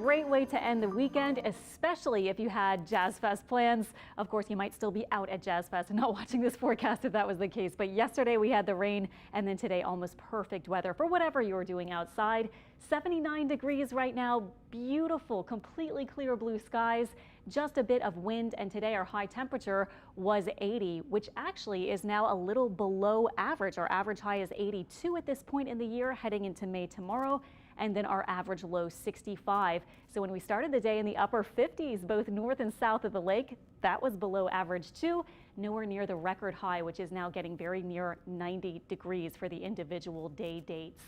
great way to end the weekend, especially if you had Jazz Fest plans. Of course, you might still be out at Jazz Fest and not watching this forecast if that was the case. But yesterday we had the rain, and then today almost perfect weather for whatever you were doing outside. 79 degrees right now, beautiful, completely clear blue skies, just a bit of wind, and today our high temperature was 80, which actually is now a little below average. Our average high is 82 at this point in the year, heading into May tomorrow, and then our average low 65. So when we started the day in the upper 50s, both north and south of the lake, that was below average too, nowhere near the record high, which is now getting very near 90 degrees for the individual day dates.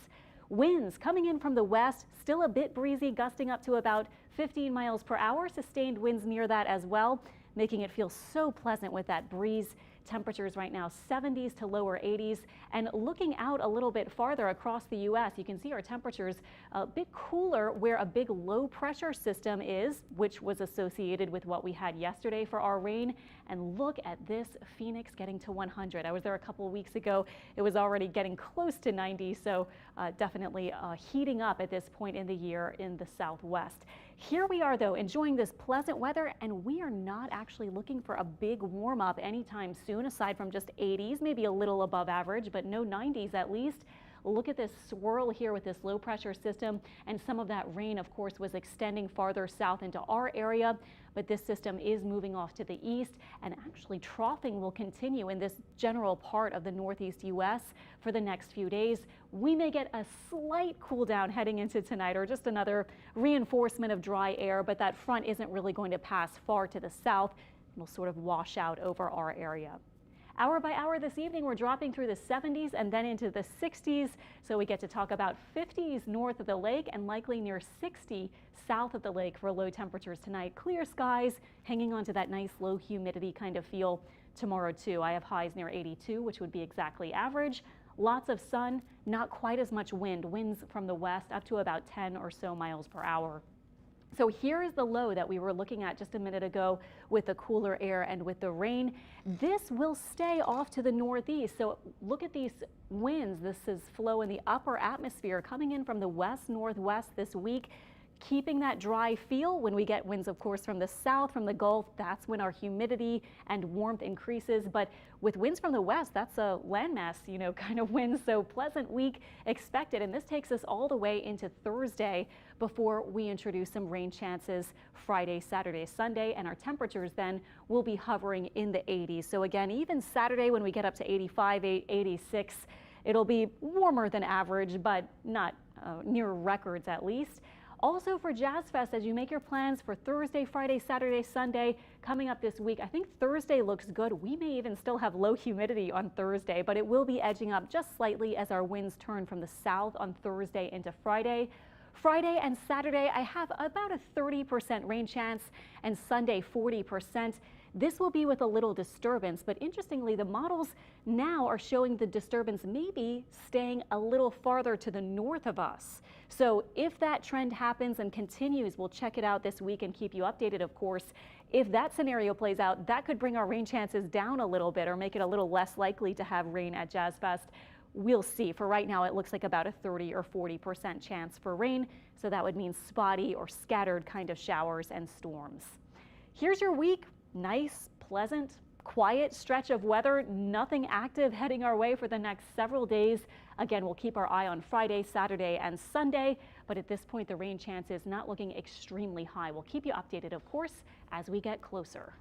Winds coming in from the west, still a bit breezy, gusting up to about 15 miles per hour. Sustained winds near that as well, making it feel so pleasant with that breeze. Temperatures right now 70s to lower 80s, and looking out a little bit farther across the U.S., you can see our temperatures a bit cooler where a big low pressure system is, which was associated with what we had yesterday for our rain. And look at this, Phoenix getting to 100. I was there a couple of weeks ago. It was already getting close to 90, so definitely heating up at this point in the year in the Southwest. Here we are, though, enjoying this pleasant weather, and we are not actually looking for a big warm up anytime soon, aside from just 80s, maybe a little above average, but no 90s at least. Look at this swirl here with this low pressure system, and some of that rain, of course, was extending farther south into our area, but this system is moving off to the east, and actually troughing will continue in this general part of the northeast U.S. for the next few days. We may get a slight cool down heading into tonight, or just another reinforcement of dry air, but that front isn't really going to pass far to the south. It will sort of wash out over our area. Hour by hour this evening, we're dropping through the 70s and then into the 60s. So we get to talk about 50s north of the lake and likely near 60 south of the lake for low temperatures tonight. Clear skies, hanging on to that nice low humidity kind of feel tomorrow too. I have highs near 82, which would be exactly average. Lots of sun, not quite as much wind. Winds from the west up to about 10 or so miles per hour. So here is the low that we were looking at just a minute ago with the cooler air and with the rain. This will stay off to the northeast. So look at these winds. This is flow in the upper atmosphere coming in from the west northwest this week, keeping that dry feel. When we get winds, of course, from the south, from the Gulf, that's when our humidity and warmth increases. But with winds from the west, that's a landmass, kind of wind. So pleasant week expected. And this takes us all the way into Thursday before we introduce some rain chances Friday, Saturday, Sunday. And our temperatures then will be hovering in the 80s. So again, even Saturday when we get up to 85, 86, it'll be warmer than average, but not near records at least. Also for Jazz Fest, as you make your plans for Thursday, Friday, Saturday, Sunday coming up this week, I think Thursday looks good. We may even still have low humidity on Thursday, but it will be edging up just slightly as our winds turn from the south on Thursday into Friday. Friday and Saturday, I have about a 30% rain chance, and Sunday 40%. This will be with a little disturbance, but interestingly, the models now are showing the disturbance maybe staying a little farther to the north of us. So if that trend happens and continues, we'll check it out this week and keep you updated, of course. If that scenario plays out, that could bring our rain chances down a little bit or make it a little less likely to have rain at Jazz Fest. We'll see. For right now, it looks like about a 30 or 40% chance for rain. So that would mean spotty or scattered kind of showers and storms. Here's your week. Nice, pleasant, quiet stretch of weather, nothing active heading our way for the next several days. Again, we'll keep our eye on Friday, Saturday, and Sunday, but at this point, the rain chance is not looking extremely high. We'll keep you updated, of course, as we get closer.